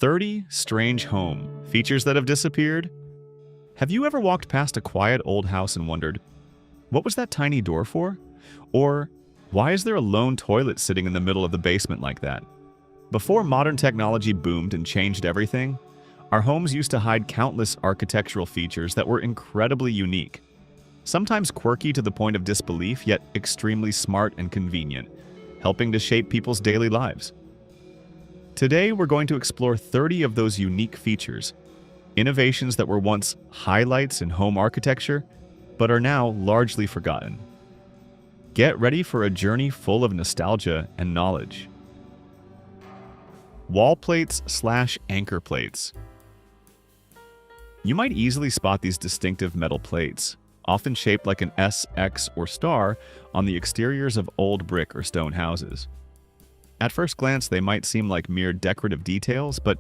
30 strange home features that have disappeared. Have you ever walked past a quiet old house and wondered, what was that tiny door for? Or, why is there a lone toilet sitting in the middle of the basement like that? Before modern technology boomed and changed everything, our homes used to hide countless architectural features that were incredibly unique. Sometimes quirky to the point of disbelief, yet extremely smart and convenient, helping to shape people's daily lives. Today, we're going to explore 30 of those unique features, innovations that were once highlights in home architecture, but are now largely forgotten. Get ready for a journey full of nostalgia and knowledge. Wall plates/anchor plates. You might easily spot these distinctive metal plates, often shaped like an S, X, or star, on the exteriors of old brick or stone houses. At first glance, they might seem like mere decorative details, but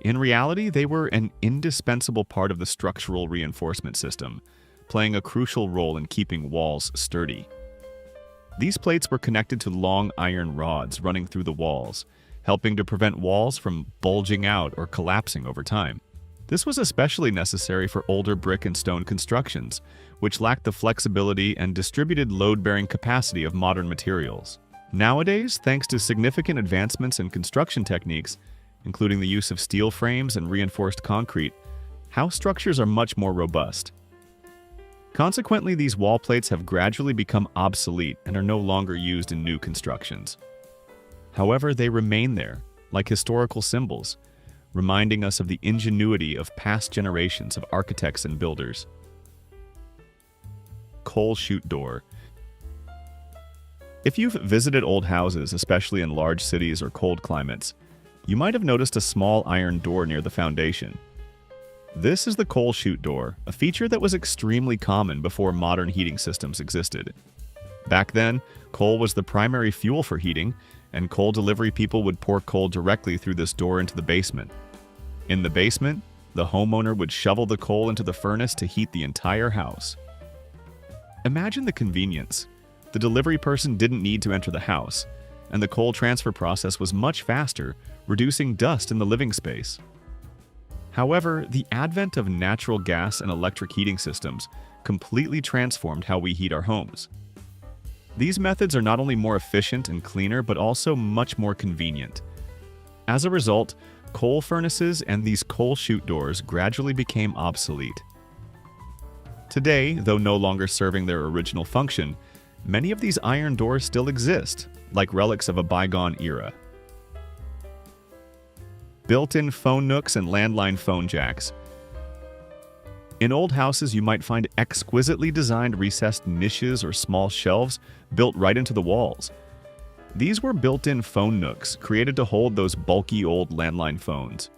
in reality, they were an indispensable part of the structural reinforcement system, playing a crucial role in keeping walls sturdy. These plates were connected to long iron rods running through the walls, helping to prevent walls from bulging out or collapsing over time. This was especially necessary for older brick and stone constructions, which lacked the flexibility and distributed load-bearing capacity of modern materials. Nowadays, thanks to significant advancements in construction techniques, including the use of steel frames and reinforced concrete, house structures are much more robust. Consequently, these wall plates have gradually become obsolete and are no longer used in new constructions. However, they remain there, like historical symbols, reminding us of the ingenuity of past generations of architects and builders. Coal chute door. If you've visited old houses, especially in large cities or cold climates, you might have noticed a small iron door near the foundation. This is the coal chute door, a feature that was extremely common before modern heating systems existed. Back then, coal was the primary fuel for heating, and coal delivery people would pour coal directly through this door into the basement. In the basement, the homeowner would shovel the coal into the furnace to heat the entire house. Imagine the convenience. The delivery person didn't need to enter the house, and the coal transfer process was much faster, reducing dust in the living space. However, the advent of natural gas and electric heating systems completely transformed how we heat our homes. These methods are not only more efficient and cleaner, but also much more convenient. As a result, coal furnaces and these coal chute doors gradually became obsolete. Today, though no longer serving their original function, many of these iron doors still exist, like relics of a bygone era. Built-in phone nooks and landline phone jacks. In old houses, you might find exquisitely designed recessed niches or small shelves built right into the walls. These were built-in phone nooks, created to hold those bulky old landline phones.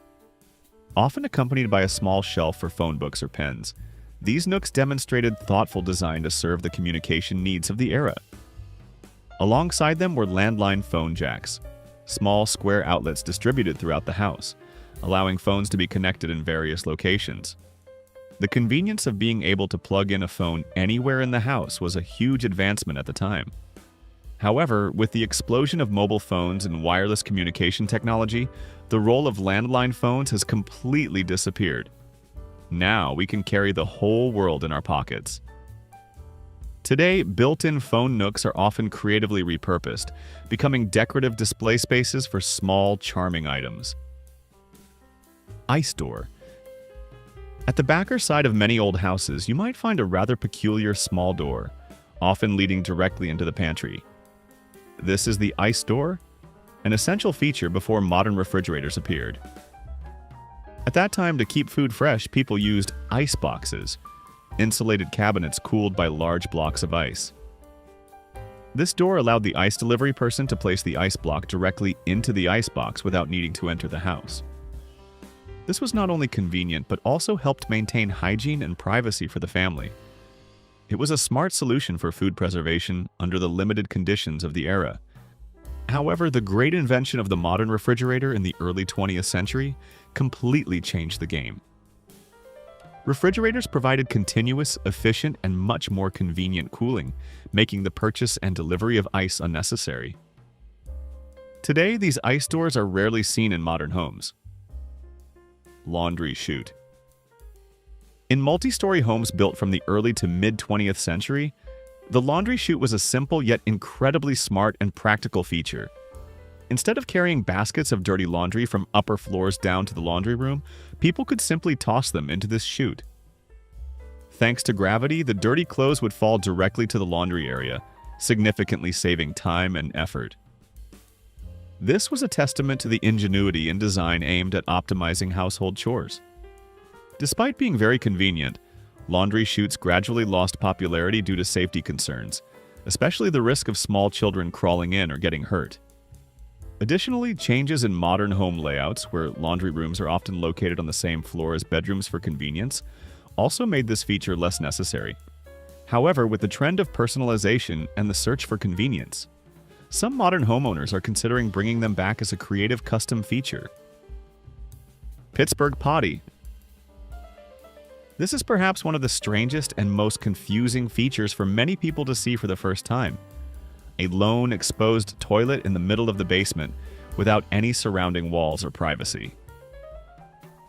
Often accompanied by a small shelf for phone books or pens, these nooks demonstrated thoughtful design to serve the communication needs of the era. Alongside them were landline phone jacks, small square outlets distributed throughout the house, allowing phones to be connected in various locations. The convenience of being able to plug in a phone anywhere in the house was a huge advancement at the time. However, with the explosion of mobile phones and wireless communication technology, the role of landline phones has completely disappeared. Now we can carry the whole world in our pockets. Today, built-in phone nooks are often creatively repurposed, becoming decorative display spaces for small, charming items. Ice door. At the back or side of many old houses, you might find a rather peculiar small door, often leading directly into the pantry. This is the ice door, an essential feature before modern refrigerators appeared. At that time, to keep food fresh, people used ice boxes, insulated cabinets cooled by large blocks of ice. This door allowed the ice delivery person to place the ice block directly into the ice box without needing to enter the house. This was not only convenient, but also helped maintain hygiene and privacy for the family. It was a smart solution for food preservation under the limited conditions of the era. However, the great invention of the modern refrigerator in the early 20th century completely changed the game. Refrigerators provided continuous, efficient, and much more convenient cooling, making the purchase and delivery of ice unnecessary. Today, these ice doors are rarely seen in modern homes. laundry chute. In multi-story homes built from the early to mid-20th century, the laundry chute was a simple yet incredibly smart and practical feature. Instead of carrying baskets of dirty laundry from upper floors down to the laundry room, people could simply toss them into this chute. Thanks to gravity, the dirty clothes would fall directly to the laundry area, significantly saving time and effort. This was a testament to the ingenuity in design aimed at optimizing household chores. Despite being very convenient, laundry chutes gradually lost popularity due to safety concerns, especially the risk of small children crawling in or getting hurt. Additionally, changes in modern home layouts, where laundry rooms are often located on the same floor as bedrooms for convenience, also made this feature less necessary. However, with the trend of personalization and the search for convenience, some modern homeowners are considering bringing them back as a creative custom feature. Pittsburgh potty. This is perhaps one of the strangest and most confusing features for many people to see for the first time. A lone, exposed toilet in the middle of the basement without any surrounding walls or privacy.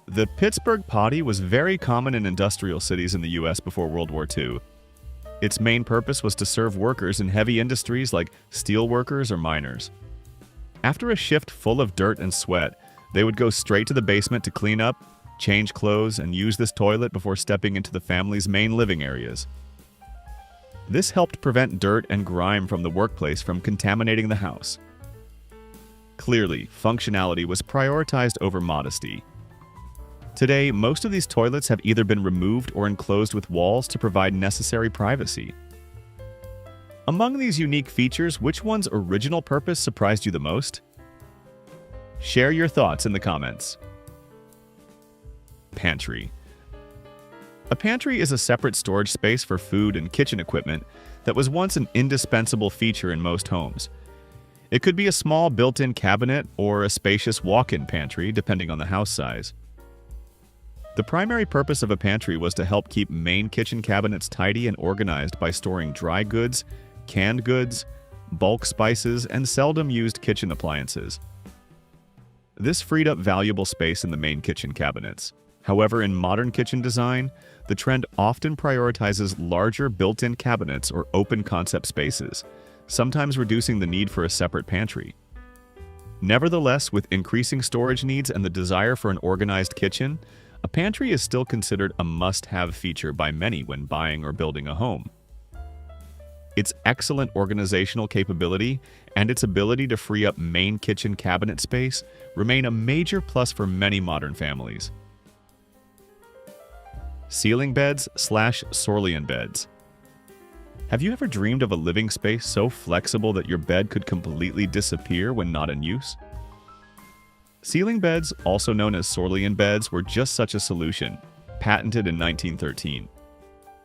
The Pittsburgh potty was very common in industrial cities in the US before World War II. Its main purpose was to serve workers in heavy industries like steel workers or miners. After a shift full of dirt and sweat, they would go straight to the basement to clean up, change clothes, and use this toilet before stepping into the family's main living areas. This helped prevent dirt and grime from the workplace from contaminating the house. Clearly, functionality was prioritized over modesty. Today, most of these toilets have either been removed or enclosed with walls to provide necessary privacy. Among these unique features, which one's original purpose surprised you the most? Share your thoughts in the comments. Pantry. A pantry is a separate storage space for food and kitchen equipment that was once an indispensable feature in most homes. It could be a small built-in cabinet or a spacious walk-in pantry, depending on the house size. The primary purpose of a pantry was to help keep main kitchen cabinets tidy and organized by storing dry goods, canned goods, bulk spices, and seldom-used kitchen appliances. This freed up valuable space in the main kitchen cabinets. However, in modern kitchen design, the trend often prioritizes larger built-in cabinets or open-concept spaces, sometimes reducing the need for a separate pantry. Nevertheless, with increasing storage needs and the desire for an organized kitchen, a pantry is still considered a must-have feature by many when buying or building a home. Its excellent organizational capability and its ability to free up main kitchen cabinet space remain a major plus for many modern families. Ceiling beds / Sorlian beds. Have you ever dreamed of a living space so flexible that your bed could completely disappear when not in use? Ceiling beds, also known as Sorlian beds, were just such a solution, patented in 1913.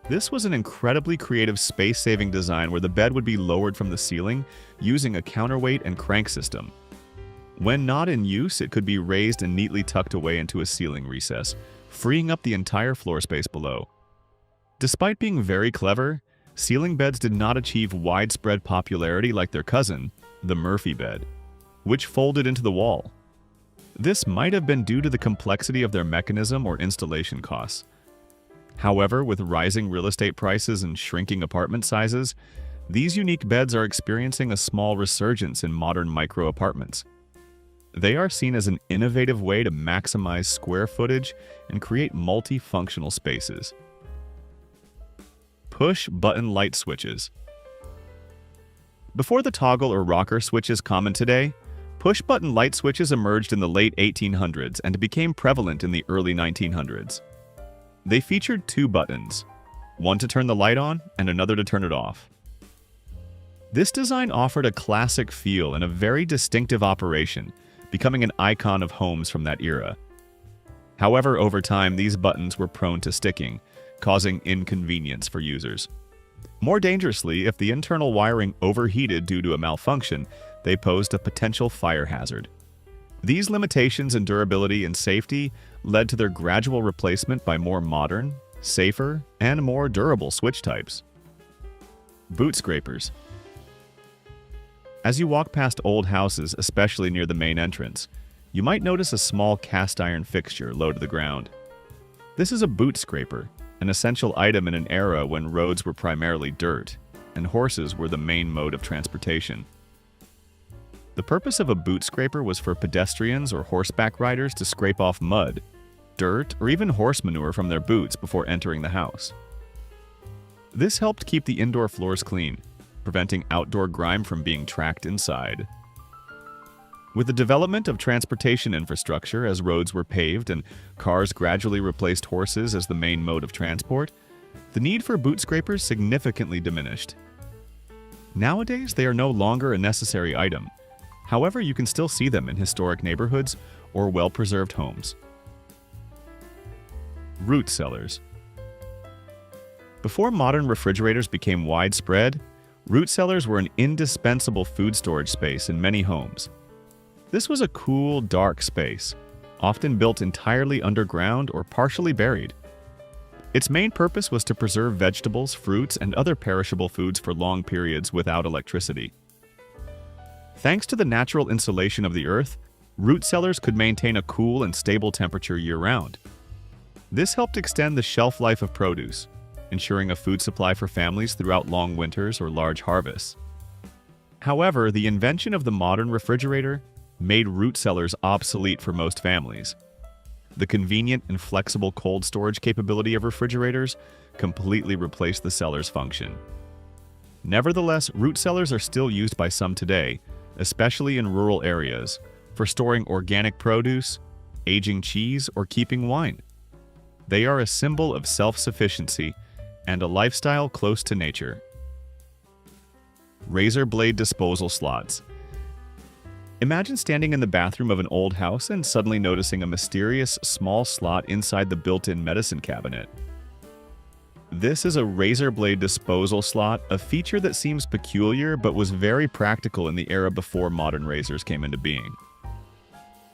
This was an incredibly creative space-saving design where the bed would be lowered from the ceiling using a counterweight and crank system. When not in use, it could be raised and neatly tucked away into a ceiling recess, freeing up the entire floor space below. Despite being very clever, ceiling beds did not achieve widespread popularity like their cousin, the Murphy bed, which folded into the wall. This might have been due to the complexity of their mechanism or installation costs. However, with rising real estate prices and shrinking apartment sizes, these unique beds are experiencing a small resurgence in modern micro-apartments. They are seen as an innovative way to maximize square footage and create multifunctional spaces. Push-button light switches. Before the toggle or rocker switches common today, push-button light switches emerged in the late 1800s and became prevalent in the early 1900s. They featured two buttons, one to turn the light on and another to turn it off. This design offered a classic feel and a very distinctive operation, becoming an icon of homes from that era. However, over time, these buttons were prone to sticking, causing inconvenience for users. More dangerously, if the internal wiring overheated due to a malfunction, they posed a potential fire hazard. These limitations in durability and safety led to their gradual replacement by more modern, safer, and more durable switch types. Boot scrapers. As you walk past old houses, especially near the main entrance, you might notice a small cast iron fixture low to the ground. This is a boot scraper, an essential item in an era when roads were primarily dirt, and horses were the main mode of transportation. The purpose of a boot scraper was for pedestrians or horseback riders to scrape off mud, dirt, or even horse manure from their boots before entering the house. This helped keep the indoor floors clean, preventing outdoor grime from being tracked inside. With the development of transportation infrastructure as roads were paved and cars gradually replaced horses as the main mode of transport, the need for boot scrapers significantly diminished. Nowadays, they are no longer a necessary item. However, you can still see them in historic neighborhoods or well-preserved homes. Root cellars. Before modern refrigerators became widespread, root cellars were an indispensable food storage space in many homes. This was a cool, dark space, often built entirely underground or partially buried. Its main purpose was to preserve vegetables, fruits, and other perishable foods for long periods without electricity. Thanks to the natural insulation of the earth, root cellars could maintain a cool and stable temperature year-round. This helped extend the shelf life of produce, ensuring a food supply for families throughout long winters or large harvests. However, the invention of the modern refrigerator made root cellars obsolete for most families. The convenient and flexible cold storage capability of refrigerators completely replaced the cellar's function. Nevertheless, root cellars are still used by some today, especially in rural areas, for storing organic produce, aging cheese, or keeping wine. They are a symbol of self-sufficiency and a lifestyle close to nature. Razor blade disposal slots. Imagine standing in the bathroom of an old house and suddenly noticing a mysterious small slot inside the built-in medicine cabinet. This is a razor blade disposal slot, a feature that seems peculiar but was very practical in the era before modern razors came into being.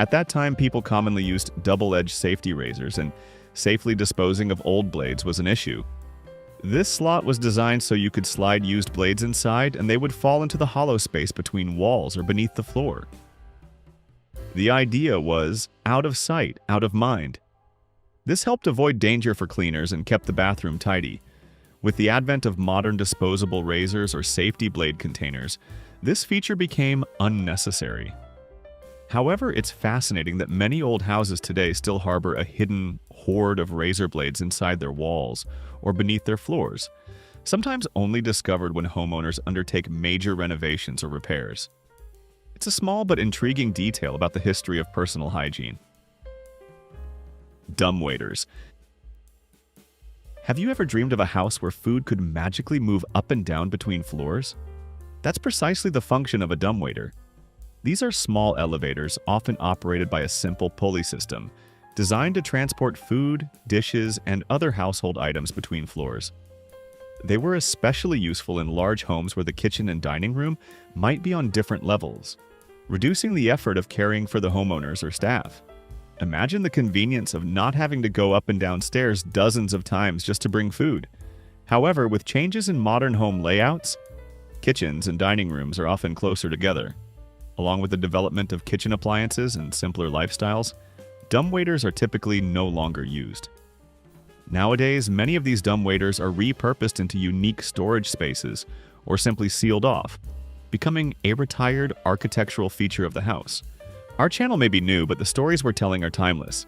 At that time, people commonly used double-edged safety razors, and safely disposing of old blades was an issue. This slot was designed so you could slide used blades inside and they would fall into the hollow space between walls or beneath the floor. The idea was out of sight, out of mind. This helped avoid danger for cleaners and kept the bathroom tidy. With the advent of modern disposable razors or safety blade containers, this feature became unnecessary. However, it's fascinating that many old houses today still harbor a hidden hoard of razor blades inside their walls or beneath their floors, sometimes only discovered when homeowners undertake major renovations or repairs. It's a small but intriguing detail about the history of personal hygiene. Dumbwaiters. Have you ever dreamed of a house where food could magically move up and down between floors? That's precisely the function of a dumbwaiter. These are small elevators, often operated by a simple pulley system, designed to transport food, dishes, and other household items between floors. They were especially useful in large homes where the kitchen and dining room might be on different levels, reducing the effort of caring for the homeowners or staff. Imagine the convenience of not having to go up and down stairs dozens of times just to bring food. However, with changes in modern home layouts, kitchens and dining rooms are often closer together. Along with the development of kitchen appliances and simpler lifestyles, dumbwaiters are typically no longer used. Nowadays, many of these dumbwaiters are repurposed into unique storage spaces or simply sealed off, becoming a retired architectural feature of the house. Our channel may be new, but the stories we're telling are timeless.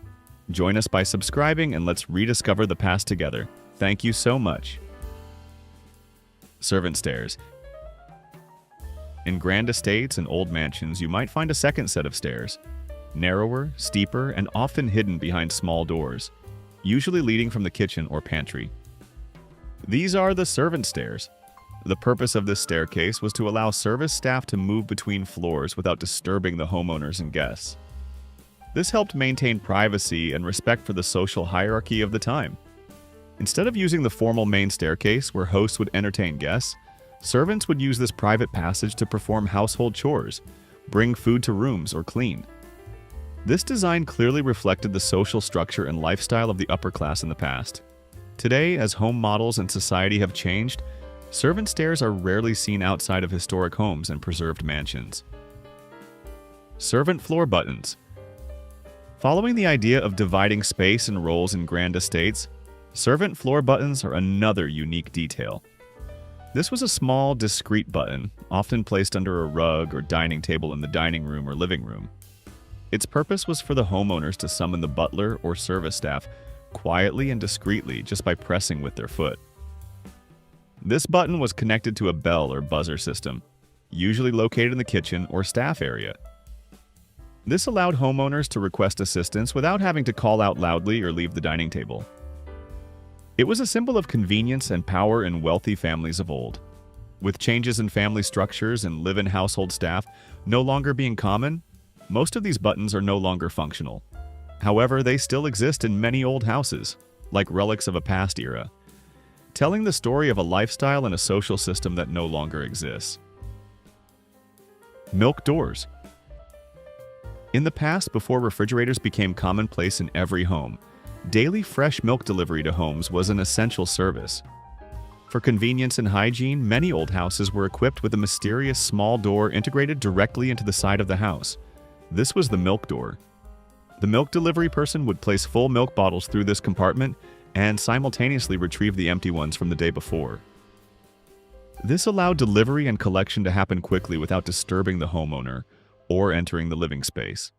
Join us by subscribing and let's rediscover the past together. Thank you so much. Servant stairs. In grand estates and old mansions, you might find a second set of stairs. Narrower, steeper, and often hidden behind small doors, usually leading from the kitchen or pantry. These are the servant stairs. The purpose of this staircase was to allow service staff to move between floors without disturbing the homeowners and guests. This helped maintain privacy and respect for the social hierarchy of the time. Instead of using the formal main staircase where hosts would entertain guests, servants would use this private passage to perform household chores, bring food to rooms, or clean. This design clearly reflected the social structure and lifestyle of the upper class in the past. Today, as home models and society have changed, servant stairs are rarely seen outside of historic homes and preserved mansions. Servant floor buttons. Following the idea of dividing space and roles in grand estates, servant floor buttons are another unique detail. This was a small, discreet button, often placed under a rug or dining table in the dining room or living room. Its purpose was for the homeowners to summon the butler or service staff quietly and discreetly just by pressing with their foot. This button was connected to a bell or buzzer system, usually located in the kitchen or staff area. This allowed homeowners to request assistance without having to call out loudly or leave the dining table. It was a symbol of convenience and power in wealthy families of old. With changes in family structures and live-in household staff no longer being common, most of these buttons are no longer functional. However, they still exist in many old houses, like relics of a past era, telling the story of a lifestyle and a social system that no longer exists. Milk doors. In the past, before refrigerators became commonplace in every home, daily fresh milk delivery to homes was an essential service. For convenience and hygiene, many old houses were equipped with a mysterious small door integrated directly into the side of the house. This was the milk door. The milk delivery person would place full milk bottles through this compartment and simultaneously retrieve the empty ones from the day before. This allowed delivery and collection to happen quickly without disturbing the homeowner or entering the living space.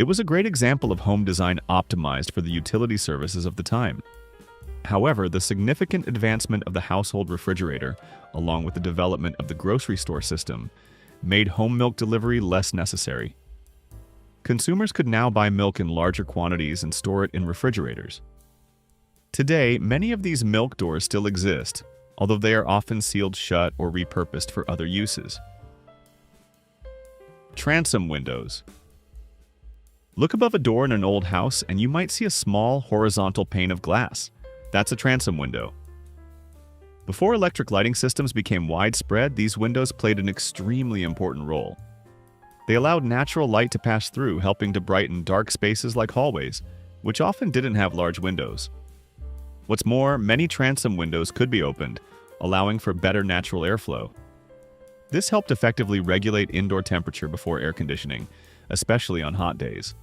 It was a great example of home design optimized for the utility services of the time. However, the significant advancement of the household refrigerator, along with the development of the grocery store system, made home milk delivery less necessary. Consumers could now buy milk in larger quantities and store it in refrigerators. Today, many of these milk doors still exist, although they are often sealed shut or repurposed for other uses. Transom windows. Look above a door in an old house and you might see a small horizontal pane of glass. That's a transom window. Before electric lighting systems became widespread, these windows played an extremely important role. They allowed natural light to pass through, helping to brighten dark spaces like hallways, which often didn't have large windows. What's more, many transom windows could be opened, allowing for better natural airflow. This helped effectively regulate indoor temperature before air conditioning, especially on hot days.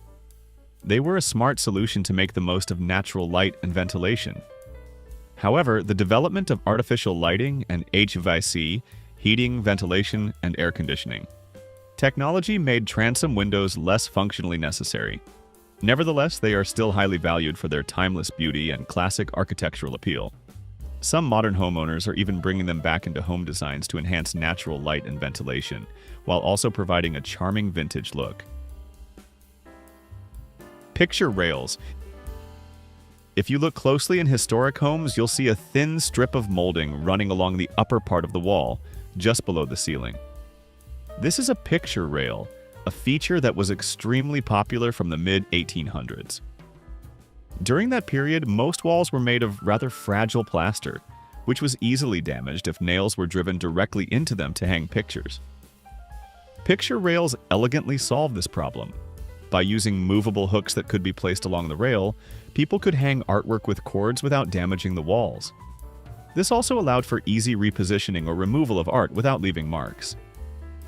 They were a smart solution to make the most of natural light and ventilation. However, the development of artificial lighting and HVAC, heating, ventilation, and air conditioning. Technology made transom windows less functionally necessary. Nevertheless, they are still highly valued for their timeless beauty and classic architectural appeal. Some modern homeowners are even bringing them back into home designs to enhance natural light and ventilation, while also providing a charming vintage look. Picture rails. If you look closely in historic homes, you'll see a thin strip of molding running along the upper part of the wall, just below the ceiling. This is a picture rail, a feature that was extremely popular from the mid-1800s. During that period, most walls were made of rather fragile plaster, which was easily damaged if nails were driven directly into them to hang pictures. Picture rails elegantly solved this problem. By using movable hooks that could be placed along the rail, people could hang artwork with cords without damaging the walls. This also allowed for easy repositioning or removal of art without leaving marks.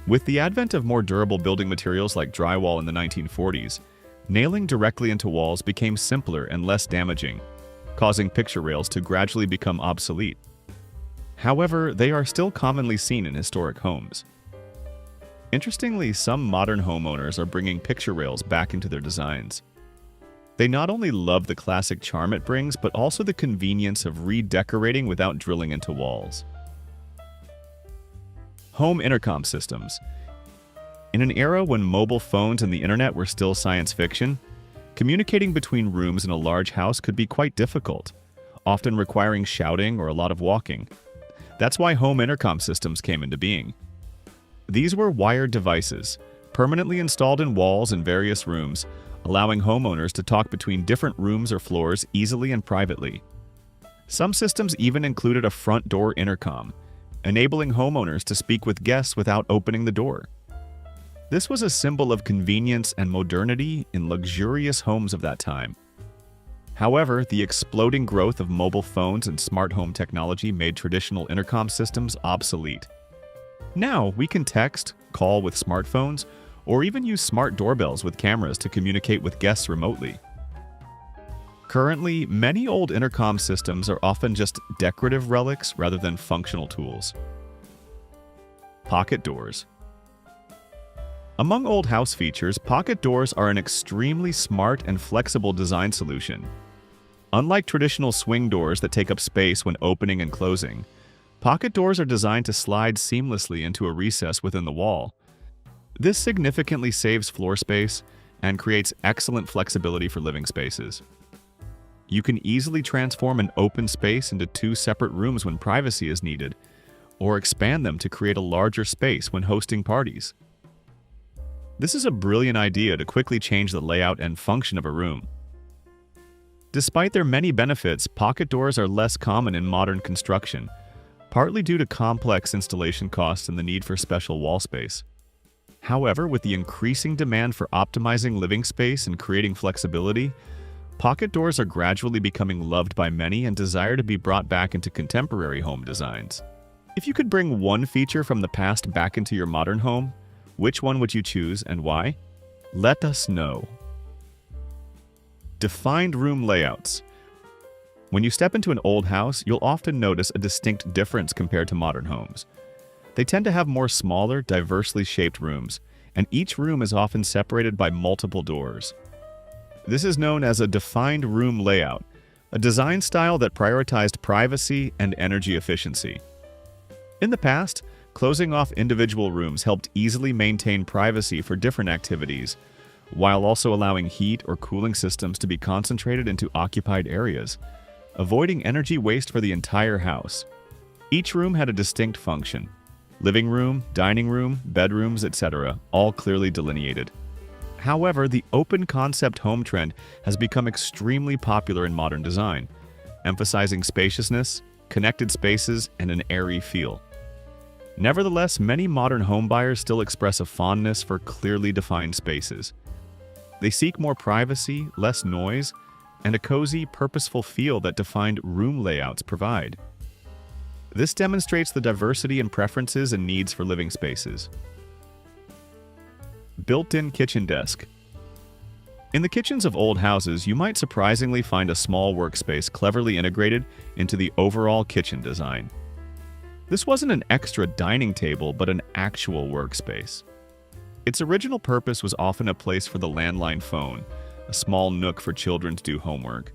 With the advent of more durable building materials like drywall in the 1940s, nailing directly into walls became simpler and less damaging, causing picture rails to gradually become obsolete. However, they are still commonly seen in historic homes. Interestingly, some modern homeowners are bringing picture rails back into their designs. They not only love the classic charm it brings, but also the convenience of redecorating without drilling into walls. Home intercom systems. In an era when mobile phones and the internet were still science fiction, communicating between rooms in a large house could be quite difficult, often requiring shouting or a lot of walking. That's why home intercom systems came into being. These were wired devices, permanently installed in walls in various rooms, allowing homeowners to talk between different rooms or floors easily and privately. Some systems even included a front door intercom, enabling homeowners to speak with guests without opening the door. This was a symbol of convenience and modernity in luxurious homes of that time. However, the exploding growth of mobile phones and smart home technology made traditional intercom systems obsolete. Now, we can text, call with smartphones, or even use smart doorbells with cameras to communicate with guests remotely. Currently, many old intercom systems are often just decorative relics rather than functional tools. Pocket doors. Among old house features, pocket doors are an extremely smart and flexible design solution. Unlike traditional swing doors that take up space when opening and closing, pocket doors are designed to slide seamlessly into a recess within the wall. This significantly saves floor space and creates excellent flexibility for living spaces. You can easily transform an open space into two separate rooms when privacy is needed, or expand them to create a larger space when hosting parties. This is a brilliant idea to quickly change the layout and function of a room. Despite their many benefits, pocket doors are less common in modern construction, partly due to complex installation costs and the need for special wall space. However, with the increasing demand for optimizing living space and creating flexibility, pocket doors are gradually becoming loved by many and desire to be brought back into contemporary home designs. If you could bring one feature from the past back into your modern home, which one would you choose and why? Let us know. Defined room layouts. When you step into an old house, you'll often notice a distinct difference compared to modern homes. They tend to have more smaller, diversely shaped rooms, and each room is often separated by multiple doors. This is known as a defined room layout, a design style that prioritized privacy and energy efficiency. In the past, closing off individual rooms helped easily maintain privacy for different activities, while also allowing heat or cooling systems to be concentrated into occupied areas, avoiding energy waste for the entire house. Each room had a distinct function: living room, dining room, bedrooms, etc., all clearly delineated. However, the open concept home trend has become extremely popular in modern design, emphasizing spaciousness, connected spaces, and an airy feel. Nevertheless, many modern homebuyers still express a fondness for clearly defined spaces. They seek more privacy, less noise, and a cozy, purposeful feel that defined room layouts provide. This demonstrates the diversity in preferences and needs for living spaces. Built-in kitchen desk. In the kitchens of old houses, you might surprisingly find a small workspace cleverly integrated into the overall kitchen design. This wasn't an extra dining table, but an actual workspace. Its original purpose was often a place for the landline phone, a small nook for children to do homework,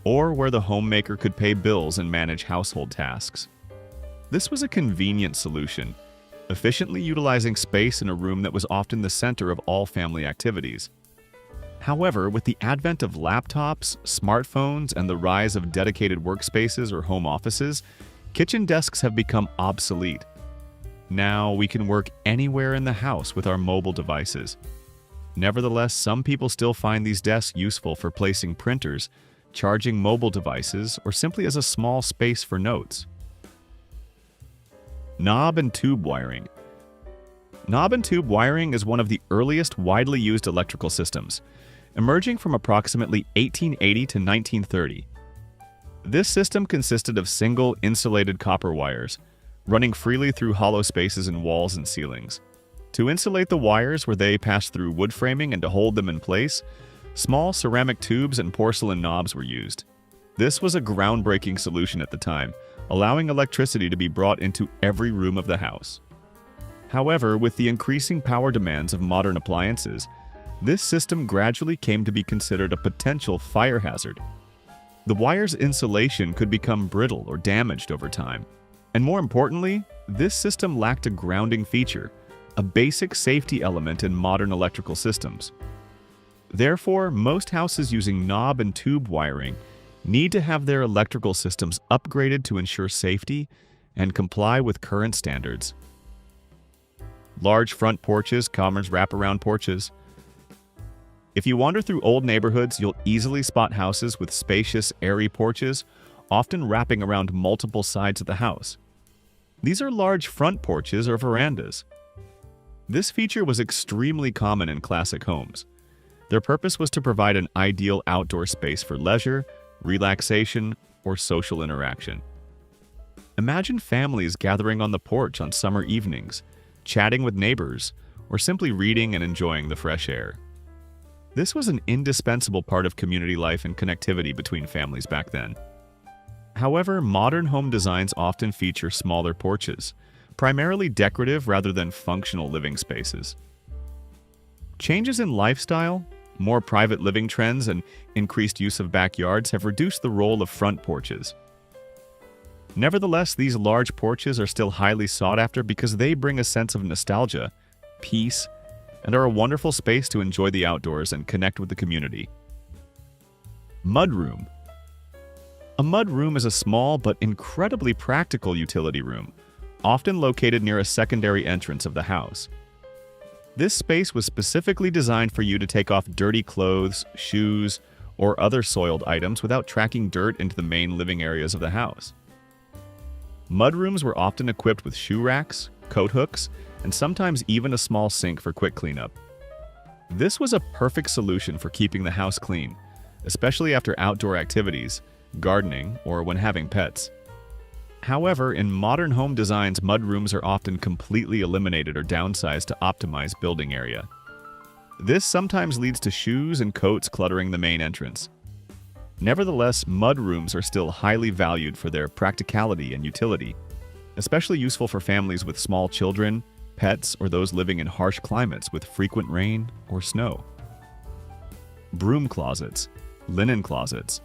or where the homemaker could pay bills and manage household tasks. This was a convenient solution, efficiently utilizing space in a room that was often the center of all family activities. However, with the advent of laptops, smartphones, and the rise of dedicated workspaces or home offices, kitchen desks have become obsolete. Now we can work anywhere in the house with our mobile devices. Nevertheless, some people still find these desks useful for placing printers, charging mobile devices, or simply as a small space for notes. Knob and tube wiring. Knob and tube wiring is one of the earliest widely used electrical systems, emerging from approximately 1880 to 1930. This system consisted of single insulated copper wires, running freely through hollow spaces in walls and ceilings. To insulate the wires where they passed through wood framing and to hold them in place, small ceramic tubes and porcelain knobs were used. This was a groundbreaking solution at the time, allowing electricity to be brought into every room of the house. However, with the increasing power demands of modern appliances, this system gradually came to be considered a potential fire hazard. The wire's insulation could become brittle or damaged over time. And more importantly, this system lacked a grounding feature, a basic safety element in modern electrical systems. Therefore, most houses using knob and tube wiring need to have their electrical systems upgraded to ensure safety and comply with current standards. Large front porches, common wraparound porches. If you wander through old neighborhoods, you'll easily spot houses with spacious, airy porches, often wrapping around multiple sides of the house. These are large front porches or verandas. This feature was extremely common in classic homes. Their purpose was to provide an ideal outdoor space for leisure, relaxation, or social interaction. Imagine families gathering on the porch on summer evenings, chatting with neighbors, or simply reading and enjoying the fresh air. This was an indispensable part of community life and connectivity between families back then. However, modern home designs often feature smaller porches, primarily decorative rather than functional living spaces. Changes in lifestyle, more private living trends, and increased use of backyards have reduced the role of front porches. Nevertheless, these large porches are still highly sought after because they bring a sense of nostalgia, peace, and are a wonderful space to enjoy the outdoors and connect with the community. Mudroom. A mudroom is a small but incredibly practical utility room, often located near a secondary entrance of the house. This space was specifically designed for you to take off dirty clothes, shoes, or other soiled items without tracking dirt into the main living areas of the house. Mudrooms were often equipped with shoe racks, coat hooks, and sometimes even a small sink for quick cleanup. This was a perfect solution for keeping the house clean, especially after outdoor activities, gardening, or when having pets. However, in modern home designs, mudrooms are often completely eliminated or downsized to optimize building area. This sometimes leads to shoes and coats cluttering the main entrance. Nevertheless, mudrooms are still highly valued for their practicality and utility, especially useful for families with small children, pets, or those living in harsh climates with frequent rain or snow. Broom closets, linen closets.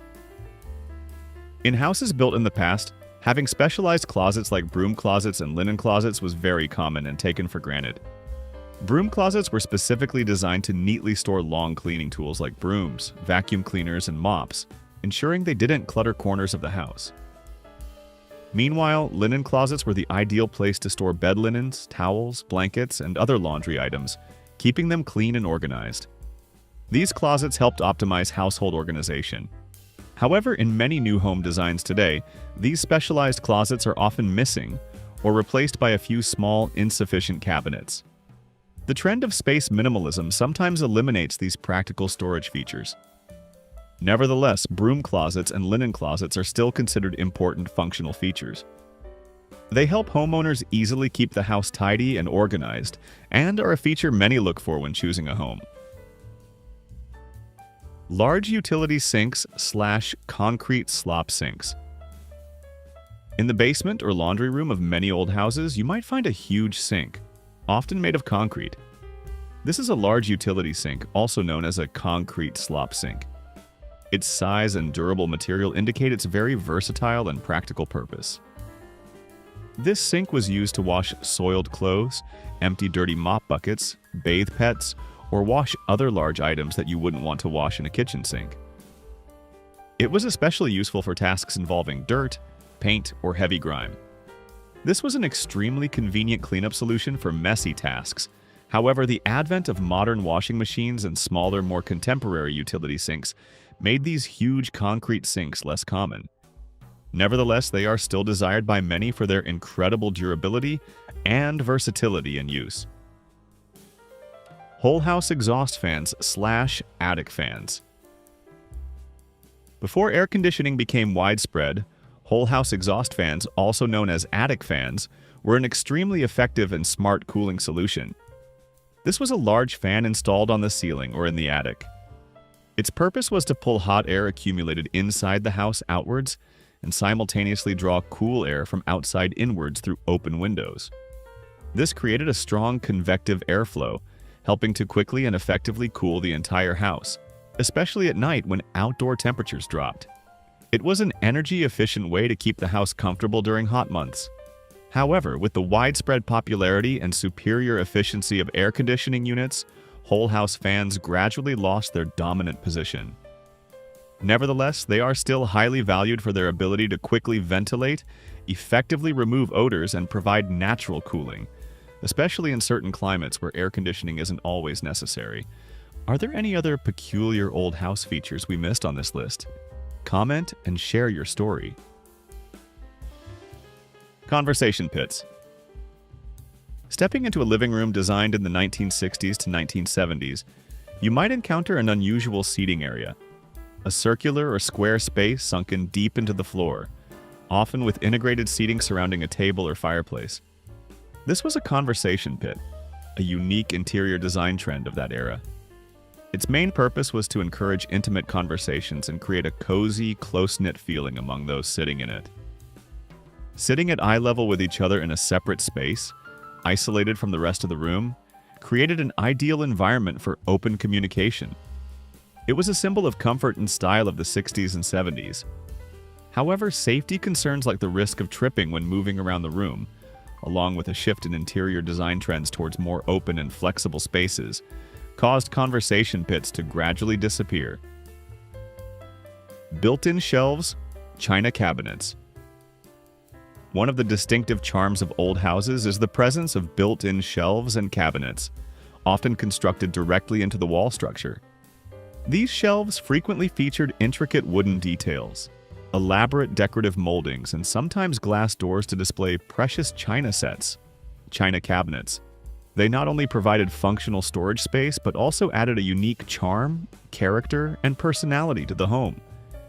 In houses built in the past, having specialized closets like broom closets and linen closets was very common and taken for granted. Broom closets were specifically designed to neatly store long cleaning tools like brooms, vacuum cleaners, and mops, ensuring they didn't clutter corners of the house. Meanwhile, linen closets were the ideal place to store bed linens, towels, blankets, and other laundry items, keeping them clean and organized. These closets helped optimize household organization. However, in many new home designs today, these specialized closets are often missing or replaced by a few small, insufficient cabinets. The trend of space minimalism sometimes eliminates these practical storage features. Nevertheless, broom closets and linen closets are still considered important functional features. They help homeowners easily keep the house tidy and organized, and are a feature many look for when choosing a home. Large utility sinks / concrete slop sinks. In the basement or laundry room of many old houses, you might find a huge sink, often made of concrete. This is a large utility sink, also known as a concrete slop sink. Its size and durable material indicate its very versatile and practical purpose. This sink was used to wash soiled clothes, empty dirty mop buckets, bathe pets, or wash other large items that you wouldn't want to wash in a kitchen sink. It was especially useful for tasks involving dirt, paint, or heavy grime. This was an extremely convenient cleanup solution for messy tasks. However, the advent of modern washing machines and smaller, more contemporary utility sinks made these huge concrete sinks less common. Nevertheless, they are still desired by many for their incredible durability and versatility in use. Whole house exhaust fans / attic fans. Before air conditioning became widespread, whole house exhaust fans, also known as attic fans, were an extremely effective and smart cooling solution. This was a large fan installed on the ceiling or in the attic. Its purpose was to pull hot air accumulated inside the house outwards and simultaneously draw cool air from outside inwards through open windows. This created a strong convective airflow, helping to quickly and effectively cool the entire house, especially at night when outdoor temperatures dropped. It was an energy-efficient way to keep the house comfortable during hot months. However, with the widespread popularity and superior efficiency of air conditioning units, whole house fans gradually lost their dominant position. Nevertheless, they are still highly valued for their ability to quickly ventilate, effectively remove odors, and provide natural cooling, especially in certain climates where air conditioning isn't always necessary. Are there any other peculiar old house features we missed on this list? Comment and share your story. Conversation pits. Stepping into a living room designed in the 1960s to 1970s, you might encounter an unusual seating area. A circular or square space sunken deep into the floor, often with integrated seating surrounding a table or fireplace. This was a conversation pit. a unique interior design trend of that era. Its main purpose was to encourage intimate conversations and create a cozy, close-knit feeling among those sitting in it. Sitting at eye level with each other in a separate space, isolated from the rest of the room, created an ideal environment for open communication. It was a symbol of comfort and style of the 60s and 70s. However, safety concerns like the risk of tripping when moving around the room, along with a shift in interior design trends towards more open and flexible spaces, caused conversation pits to gradually disappear. Built-in shelves, china cabinets. One of the distinctive charms of old houses is the presence of built-in shelves and cabinets, often constructed directly into the wall structure. These shelves frequently featured intricate wooden details, elaborate decorative moldings, and sometimes glass doors to display precious china sets, china cabinets. They not only provided functional storage space, but also added a unique charm, character, and personality to the home.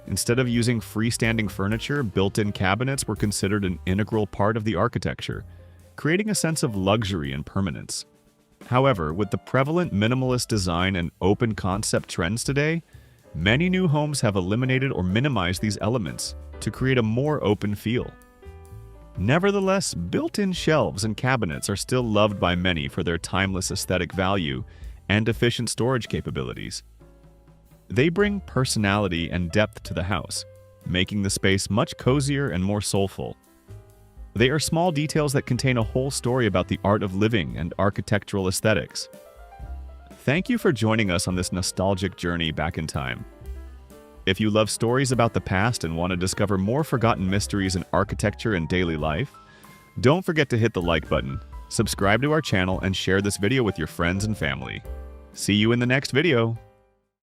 Instead of using freestanding furniture, built-in cabinets were considered an integral part of the architecture, creating a sense of luxury and permanence. However, with the prevalent minimalist design and open concept trends today, many new homes have eliminated or minimized these elements to create a more open feel. Nevertheless, built-in shelves and cabinets are still loved by many for their timeless aesthetic value and efficient storage capabilities. They bring personality and depth to the house, making the space much cozier and more soulful. They are small details that contain a whole story about the art of living and architectural aesthetics. Thank you for joining us on this nostalgic journey back in time. If you love stories about the past and want to discover more forgotten mysteries in architecture and daily life, don't forget to hit the like button, subscribe to our channel, and share this video with your friends and family. See you in the next video!